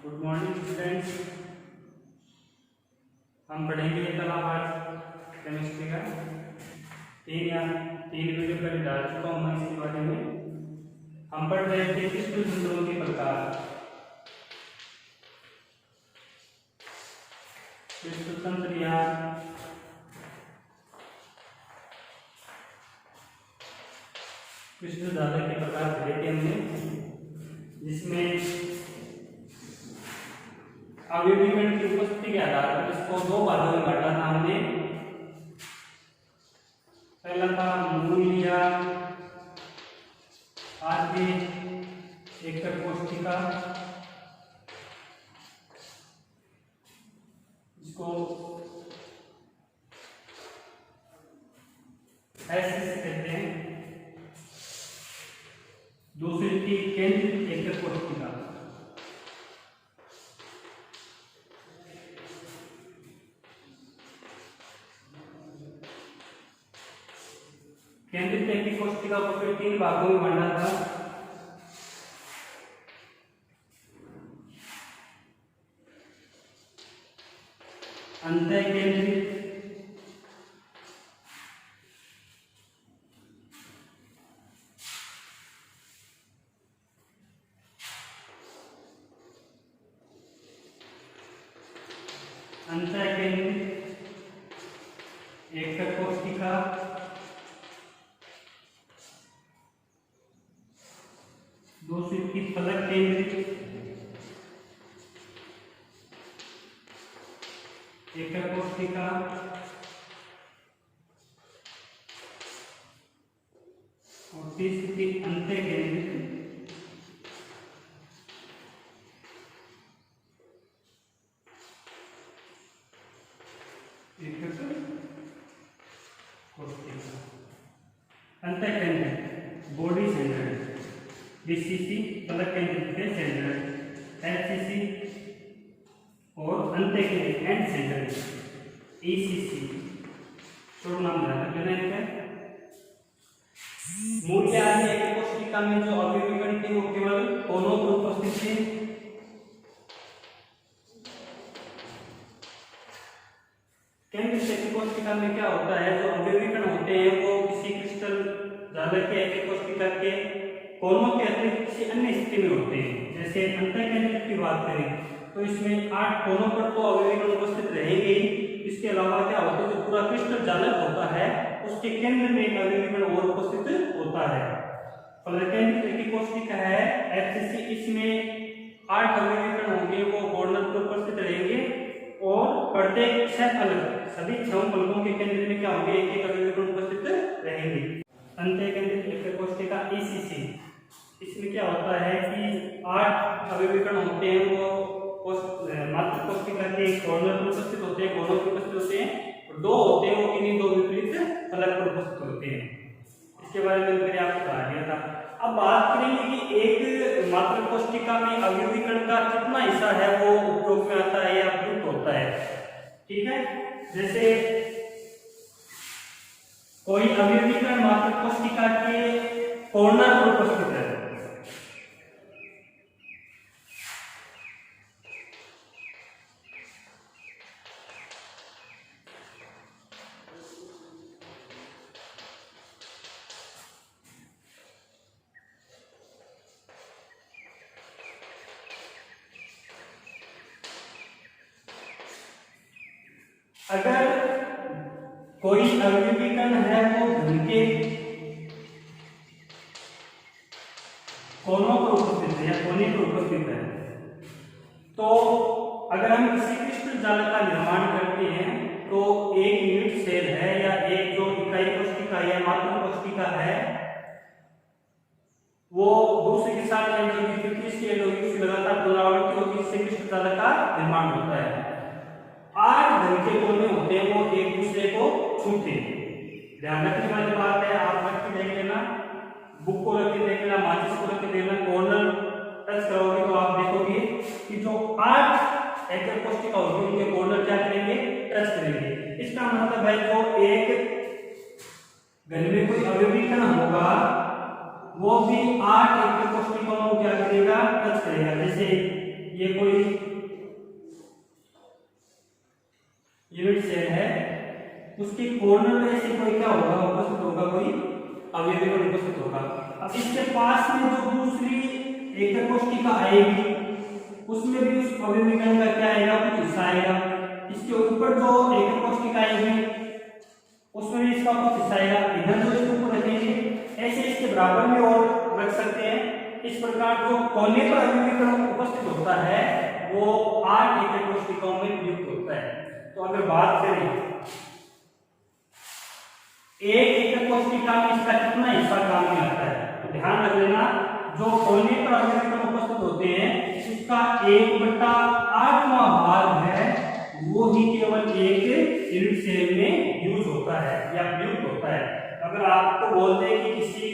Good morning students. हम पढ़ेंगे कल पाठ केमिस्ट्री का तीन वीडियो पहले डाल चुका हूँ मैं इसके बारे में। हम पढ़ रहे थे विष्णु तंत्रों के प्रकार। विष्णु तंत्र या विष्णु जालक के प्रकार पढ़े थे हमने, जिसमें अवयवीकरण की उपस्थिति के आधार पर इसको दो भागों में बांटा था हमने। पहला था मूल लिया, आगे एकक कोशिका, इसको ऐसे कहते हैं। दूसरी थी केंद्रित एकक कोशिका। केंद्रित एकक कोशिका को फिर तीन भागों में बांटा था। अंतःकेंद्रित, अंतःकेंद्रित एकक कोशिका, दूसरी थी फलक केंद्रित एकक कोशिका, और तीसरी थी अंतःकेंद्रित एकक कोशिका। अंतःकेंद्रित बॉडी सेंटर्ड, बीसीसी फलक केंद्रित के सेंटर्ड, एचसीसी और अंतःकेंद्रित एंड सेंटर्ड, ईसीसी। शॉर्ट नाम ध्यान रखना है। मूल आदि एकक कोशिका में जो अवयवीकरण थी वो केवल कोनों पर उपस्थित थी। केंद्रित एकक कोशिका में क्या होता है, जो अवयवीकरण होते हैं वो किसी क्रिस्टल जालक के एकक कोशिका के कोनों के अतिरिक्त किसी अन्य स्थिति में होते हैं। जैसे अंतःकेंद्रित की बात करें तो इसमें 8 कोनों पर तो अवयवीकरण उपस्थित रहेंगे ही। इसके अलावा क्या होता है, जो पूरा क्रिस्टल जालक होता है उसके केंद्र में एक अवयवीकरण और उपस्थित होता है। फलकेंद्रित एकक कोशिका है एफसीसी, इसमें 8 अवयवीकरण होंगे, वो कॉर्नर पर उपस्थित रहेंगे और प्रत्येक 6 फलक, सभी 6 फलकों के केंद्र में क्या होंगे, एक एक अवयवीकरण उपस्थित रहेंगे। अंतःकेंद्रित एकक कोशिका ईसीसी, इसमें क्या होता है कि 8 अवयवीकरण होते हैं, वो मात्र कोशिका के कॉर्नर पर उपस्थित होते हैं, कोनों पर उपस्थित होते हैं, और 2 होते हैं वो किन्हीं 2 विपरीत फलक पर उपस्थित होते हैं। इसके बारे में मैंने आपको बता दिया था। अब बात करेंगे कि एक मात्र कोशिका में अवयवीकरण का कितना हिस्सा है वो उपयोग में आता है या प्रयुक्त होता है। ठीक है, जैसे कोई अवयवीकरण मात्र कोशिका के कॉर्नर पर उपस्थित है, अगर कोई अवयवीकरण है वो घन के कोनों पर उपस्थित है या कोने पर उपस्थित है, तो अगर हम किसी क्रिस्टल जालक का निर्माण करते हैं तो एक यूनिट सेल है या एक जो इकाई कोशिका या मात्र कोशिका है वो दूसरे के साथ एंड होगी, क्योंकि इसकी एंड होगी, उसकी लगातार पुनरावृत्ति होगी, इससे क्रिस्टल जालक का निर्माण होता है। 8 घन के कोने होते हैं वो एक दूसरे को छूते। ध्यान रखने वाली बात है, आप रख के देख लेना, बुक को रख के देख लेना, माचिस को रख के देखना, कॉर्नर टच करोगे तो आप देखोगे कि जो 8 एकक कोशिका होगी उनके कॉर्नर क्या करेंगे, टच करेंगे। इसका मतलब है जो एक घन में कोई अवयवीकरण होगा वो भी 8 एकक कोशिकाओं को क्या करेगा, टच करेगा। जैसे ये कोई यूनिट सेल है, उसके कॉर्नर में से कोई क्या होगा, उपस्थित होगा, कोई अवयवी कण उपस्थित होगा। अब इसके पास में जो दूसरी एकक कोशिका आएगी उसमें भी उस अवयवी कण का क्या आएगा, कुछ हिस्सा आएगा। इसके ऊपर जो एकक कोशिका आएगी उसमें भी इसका कुछ हिस्सा आएगा। इधर जो इसके ऊपर रखेंगे ऐसे इसके बराबर में और रख सकते हैं। इस प्रकार जो कोने पर अवयवी कण उपस्थित होता है वो 8 एकक कोशिकाओं में युक्त होता है। तो अगर बात करें एक एकक कोशिका में इसका कितना हिस्सा काम में आता है, तो ध्यान रख लेना जो कोने पर अवयवी कण उपस्थित होते हैं उसका 1/8वां भाग है वो ही केवल एक यूनिट सेल में यूज होता है या प्रयुक्त होता है। अगर आपको बोल दे कि किसी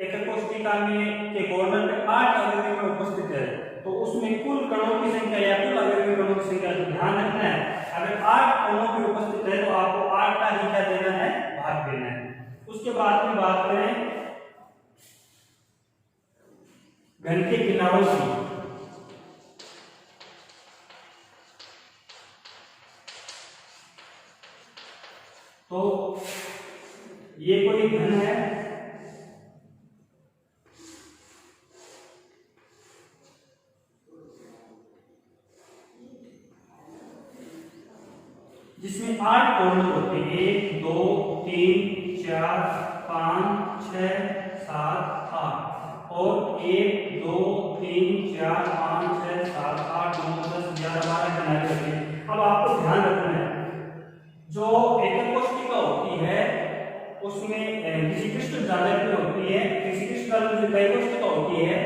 एकक कोशिका में के कॉर्नर पे 8 अवयवी कण उपस्थित है तो उसमें कुल कणों की संख्या या कुल अवयवी कणों की संख्या तो ध्यान रखना है। अगर 8 कणों पे उपस्थित है तो आपको 8 का ही क्या देना है, भाग देना है। उसके बाद में बात करें घन के किनारों की, तो ये कोई घन है जिसमें 8 कॉर्नर होते हैं, 1 2 3 4 5 6 7 8 और 1 2 3 4 5 6 7 8 9 10 11 12 किनारे होते हैं। अब आपको ध्यान रखना है जो एकक कोशिका होती है उसमें किसी क्रिस्टल जालक में होती है, किसी क्रिस्टल में जो कई कोशिका होती है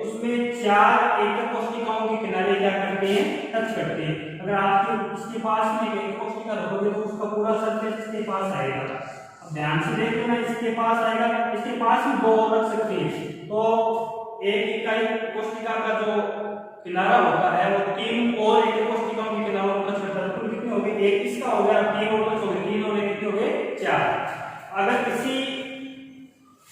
उसमें 4 एकक कोशिकाओं के किनारे क्या करते हैं, टच करते हैं। अगर आपके इसके पास में एक कोशिका रखोगे तो उसका पूरा सरफेस इसके पास आएगा। अब ध्यान से देख लेना, इसके पास आएगा, इसके पास भी 2 रख सकते हैं तो एक इकाई कोशिका का जो किनारा होता है वो 3 और एकक कोशिकाओं के किनारों को टच करता है। कुल कितने हो गए, एक इसका हो गया, 3 और टच हो गए, 3 और कितने हो गए, 4। अगर किसी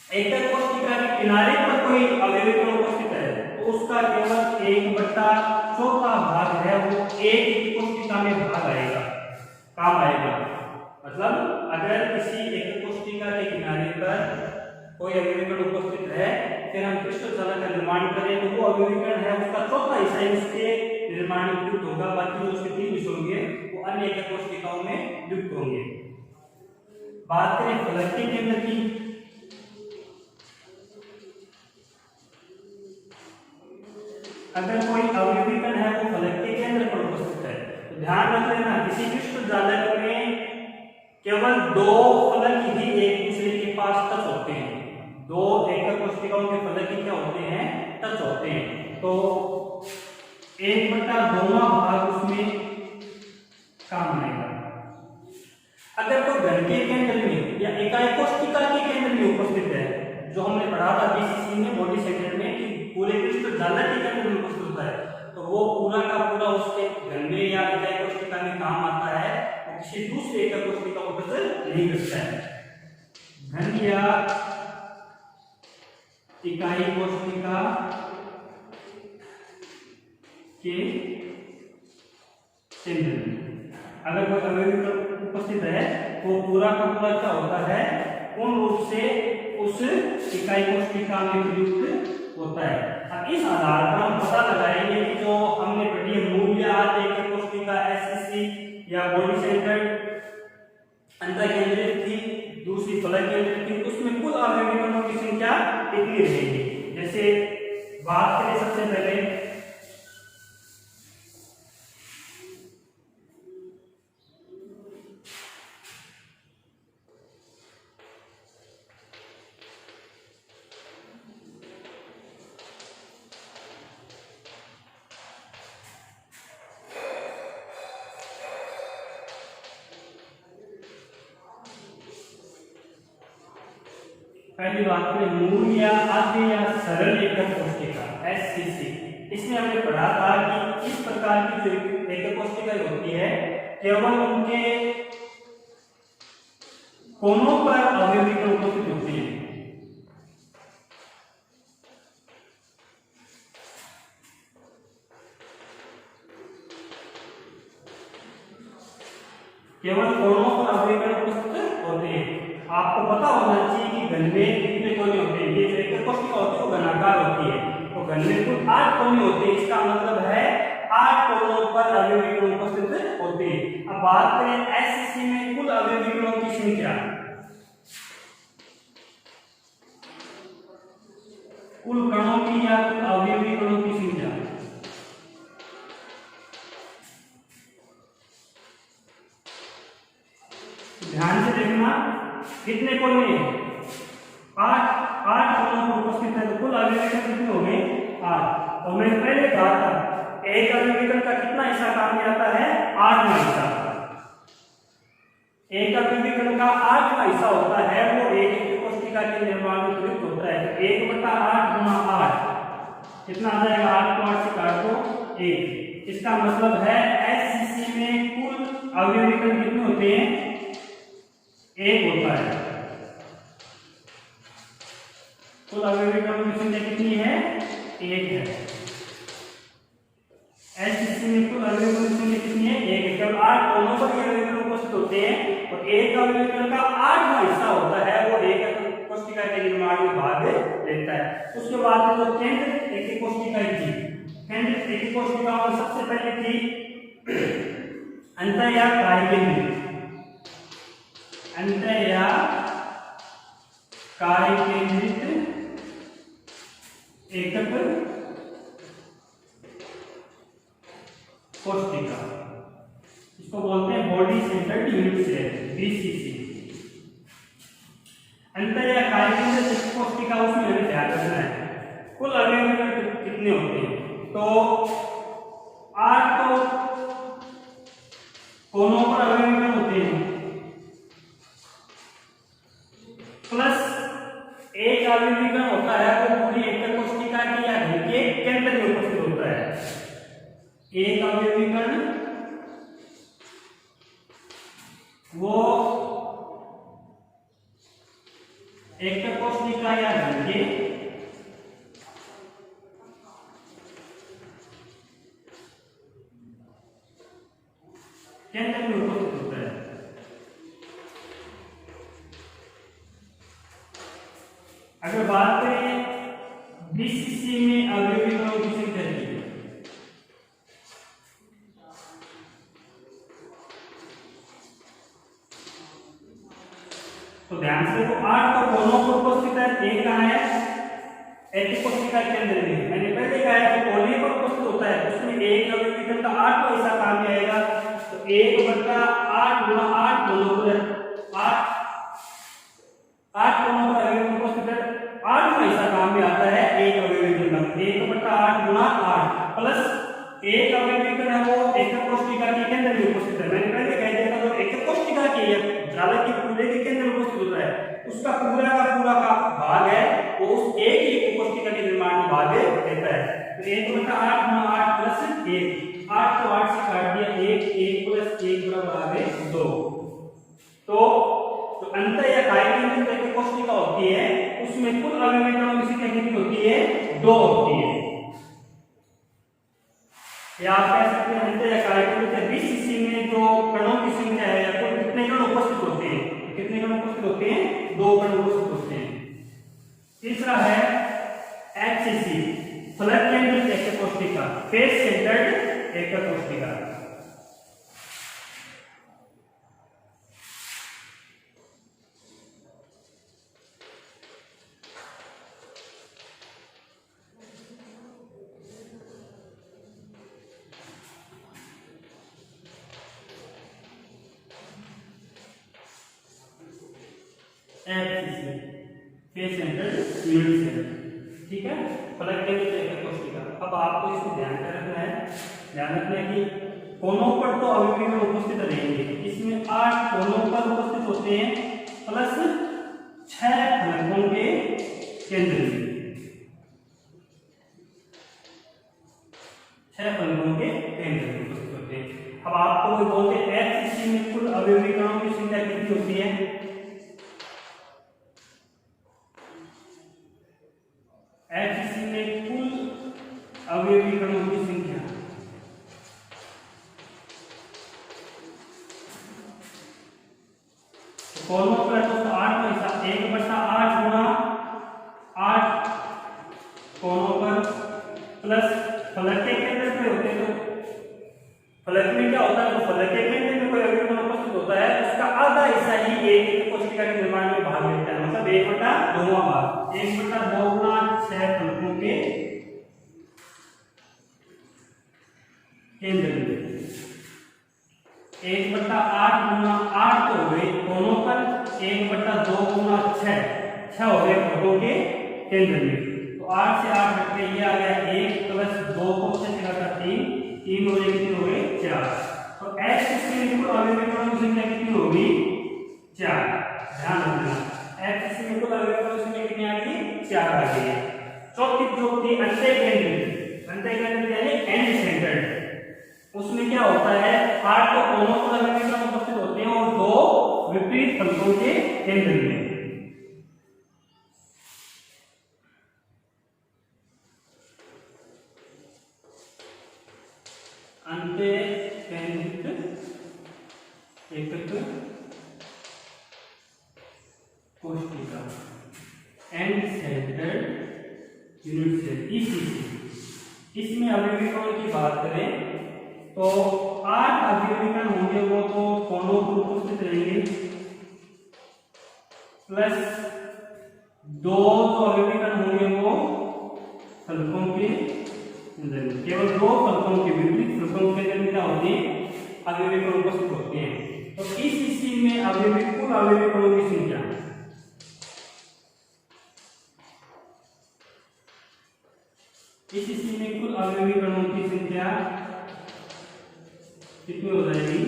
एकक कोशिका के किनारे पर कोई अवयवी कण उपस्थित है तो उसका केवल 1/4 भाग है वो एक कोशिका में भाग आएगा, काम आएगा। मतलब अगर किसी एकक कोशिका के किनारे पर कोई अवयवी कण उपस्थित है फिर हम क्रिस्टल जालक का निर्माण करें तो वो अवयवी कण है उसका चौथा हिस्सा उसके निर्माण में युक्त होगा, बाकी जो उसके 3 हिस्से होंगे वो अन्य एकक कोशिकाओं में युक्त होंगे। बात करें फलक के केंद्र की, अगर कोई अवयवी कण है वो फलक के केंद्र पर उपस्थित है तो ध्यान रख लेना किसी क्रिस्टल जालक में केवल 2 फलक ही एक दूसरे के पास टच होते हैं, 2 एकक कोशिकाओं के फलक ही क्या होते हैं, टच होते हैं। तो 1/2वां भाग उसमें काम आएगा। अगर कोई घन के केंद्र में या इकाई कोशिका के केंद्र में उपस्थित है, जो हमने पढ़ा था बीसीसी में बॉडी सेंटर में कि पूरे क्रिस्टल जालक के केंद्र में उपस्थित होता है तो वो पूरा का पूरा उसके घन में या इकाई कोशिका में काम आता है, वो किसी दूसरे एकक कोशिका को उपस्थित नहीं करता है। घन या इकाई कोशिका के केंद्र में अगर कोई अवयवी कण उपस्थित है वो पूरा का पूरा क्या होता है, पूर्ण रूप से उस इकाई कोशिका में प्रयुक्त होता है। अब इस आधार पर हम पता लगाएंगे कि जो हमने पढ़ी है मूलभूत एकक कोशिका एससीसी या बॉडी सेंटर अंतर केंद्रित थी, दूसरी फलक केंद्रित थी, उसमें कुल अवयवी कणों की संख्या कितनी रहेगी। जैसे बात करें सबसे पहले पहली बात करें मूल या आद्य या सरल एकक कोशिका एससीसी, इसमें हमने पढ़ा था कि इस प्रकार की जो एकक कोशिका होती है केवल उनके कोनों पर अवयवी कण उपस्थित होते हैं। केवल कोनों पर अवयवी कण उपस्थित होते हैं। आपको पता होना चाहिए कि घन में कितने कोने होते हैं। ये जो एक कोशिका होती है वो घनाकार होती है, तो घन में कुल 8 कोने होते हैं। इसका मतलब है 8 कोनों पर अवयवी कण उपस्थित होते हैं। अब बात करें एससीसी में कुल अवयवी कणों की संख्या, कुल कणों की या कुल अवयवी कणों की संख्या, ध्यान से देखना कितने कोने, 8 कोनों पर उपस्थित है, तो कुल अवयवी कण कितने हो गए 8। और मैंने पहले कहा था एक अवयवी कण का कितना हिस्सा काम में आता है 8वां हिस्सा। एक अवयवी कण का 8वां हिस्सा होता है वो एक कोशिका के निर्माण में प्रयुक्त होता है। 1/8 गुणा 8 कितना आ जाएगा, 8 को 8 से काट दो 1। इसका मतलब है एससीसी में कुल अवयवी कण कितने होते हैं 1 होता है। कुल अवयवी कणों की संख्या कितनी है 1 है। एससीसी में कुल अवयवी कणों की संख्या कितनी है 1 है। केवल 8 कोनों पर ये अवयवी कण उपस्थित होते हैं और एक अवयवी कण का 8वां हिस्सा होता है वो एक कोशिका के निर्माण में भाग लेता है। उसके बाद में जो केंद्रित एक कोशिका थी, केंद्रित एक कोशिका में सबसे पहले थी अंतः या काय केंद्रित, अंतः या काय केंद्रित एकक कोशिका, इसको बोलते हैं body centred unit cell BCC. अंतर या काय केंद्रित कोशिका उसमें हमें ध्यान रखना है कुल अवयवी कण कितने होते हैं। तो 8 तो कोनों पर अवयवी कण होते हैं प्लस एक अवयवी कण होता है वो पूरी एकक कोशिका की या घन के केंद्र में उपस्थित होता है। एक अवयवी कण वो एकक कोशिका या घन के केंद्र में उपस्थित होता है। अगर बात करें बीसीसी में अवयवी कणों की संख्या की, तो ध्यान से देखो 8 तो कोनों पर उपस्थित है, एक कहां है एक कोशिका के अंदर में। मैंने पहले कहा है कि कोने पर उपस्थित होता है उसमें एक अवयवी कण का 8वां हिस्सा काम में आएगा। तो 1/8 गुणा 8 कोनों पर 8 कोनों पर अवयवी उपस्थित है, 8वां हिस्सा काम में आता है एक अवयवी कण का। 1/8 गुणा 8 प्लस एक अवयवी कण है वो एकक कोशिका के केंद्र में उपस्थित है। मैंने पहले कह दिया था जो एकक कोशिका की जालक के पूरे के केंद्र में उपस्थित होता है उसका पूरा का भाग है वो उस एक ही कोशिका के निर्माण में भाग लेता है। तो 1/8 गुणा 8 प्लस 1, 8 को 8 से काट दिया 1 प्लस 1 बराबर आ गए 2। तो अंतर या काय केंद्रित एक कोशिका होती है उसमें कुल अवयवी कणों की संख्या कितनी होती है 2 होती है। या आप कह सकते हैं अंतर या काय केंद्रित बीसीसी में जो कणों की संख्या है या कुल कितने कण उपस्थित होते हैं, कितने कण उपस्थित होते हैं 2 कण उपस्थित होते हैं। तीसरा है एचसीसी फलक केंद्रित एकक कोशिका, फेस सेंटर्ड एकक कोशिका। फेस सेंटर्ड यूनिट सेल, ठीक है, फलक केंद्रित एकक कोशिका। अब आपको इसमें ध्यान रखना है कि कोनों पर तो अवयवी कण उपस्थित रहेंगे, इसमें 8 कोनों पर उपस्थित होते हैं प्लस 6 फलकों के केंद्र में, 6 फलकों के केंद्र में उपस्थित होते हैं। अब आपको बोलते हैं एचसीसी में कुल अवयवी कणों की संख्या कितनी होती है। एचसीसी में कुल अवयवी कणों की संख्या 2वां भाग 1/2 गुना 6 फलकों के केंद्र में 1/8 गुना 8 तो हो गए कोनों पर 1/2 गुना 6 हो गए फलकों के केंद्र में। तो 8 से 8 हट के ये आ गया 1 प्लस 2 को 6 से घटा 3 हो गए कितने हो गए 4। तो x से कुल अवयवी कणों की संख्या कितनी होगी 4। ध्यान रखना x से कुल अवयवी कणों की संख्या कितनी आ गई 4 आ गई है। चौथी जो थी अंतः केंद्रित यानी एंड सेंटर्ड, उसमें क्या होता है 8 तो कोनों पर अवयवी कण उपस्थित होते हैं और 2 विपरीत फलकों के केंद्र में। अंतः केंद्रित एकक कोशिका end centred unit cell ECC. इसमें अवयवी कणों की बात करें तो 8 अवयवी कण होंगे वो तो कोनों पर उपस्थित रहेंगे प्लस 2 जो अवयवी कण होंगे वो फलकों के अंदर, केवल 2 फलकों के विपरीत फलकों के अंदर क्या होते हैं अवयवी कण उपस्थित होते हैं। तो ईसीसी में अवयवी कुल अवयवी कणों की संख्या ईसीसी में कुल अवयवी कणों की संख्या कितनी हो जाएगी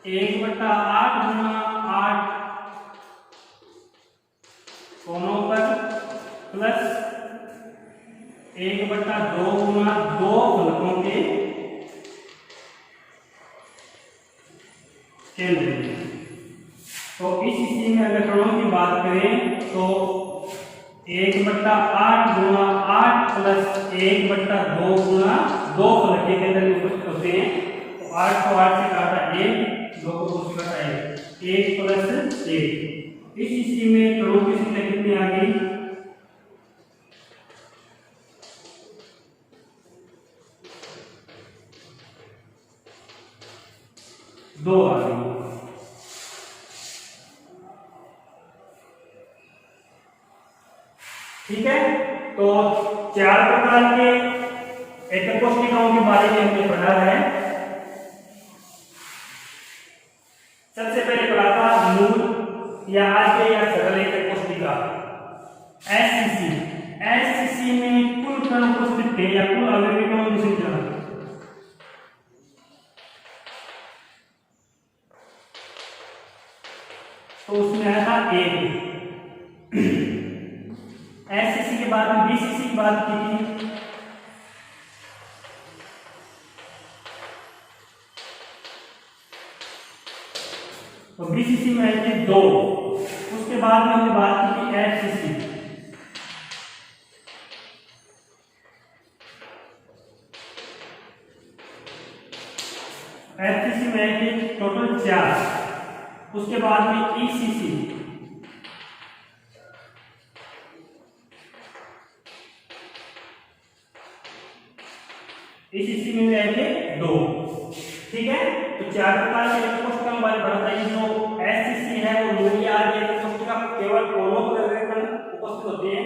1/8 गुना 8 कोनों पर प्लस 1/2 गुना 2 फलकों के केंद्र में। तो इसी में अगर कणों की बात करें तो 1/8 गुना 8 प्लस 1/2 गुना 2 फलक के अंदर उपस्थित होते हैं। तो 8 को 8 से काटा 1, 2 को 2 से काटा 1 प्लस 1। इसी में कणों की संख्या कितनी आ गई 2 आ गई। ठीक है, तो 4 प्रकार के एकक कोशिकाओं के बारे में हमने पढ़ा है। सबसे पहले पढ़ा था मूल या आद्य या सरल एकक कोशिका एससीसी। एससीसी में कुल कण उपस्थित थे या कुल अवयवी कणों की संख्या तो उसमें आया था 1। एससीसी के बाद में बीसीसी की बात की थी तो बीसीसी में आई थी 2। उसके बाद में हमने बात की थी एफसीसी। एफसीसी में आई थी टोटल 4। उसके बाद में ईसीसी, ईसीसी में आए थे 2। ठीक है, तो 4 प्रकार के एकक कोशिका हमारे बढ़ता है। जो एससीसी है वो मूल्य एकक कोशिका केवल कोनों पर उपस्थित होते हैं।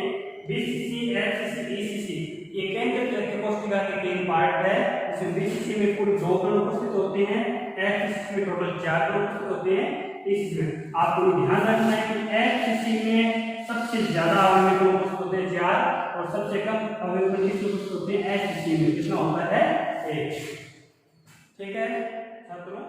बीसीसी, एफसीसी, ईसीसी ये केंद्रित एकक कोशिका के 3 पार्ट है। इसमें बीसीसी में कुल 2 कण उपस्थित होते हैं, एफसीसी में टोटल 4 कण उपस्थित होते हैं। इसमें आपको ध्यान रखना है कि एफसीसी में सबसे ज्यादा अवयवी कण उपस्थित होते हैं 4 और सबसे कम अवयवी कण उपस्थित होते हैं एससीसी में। कितना होता है 1। ठीक है छात्रों।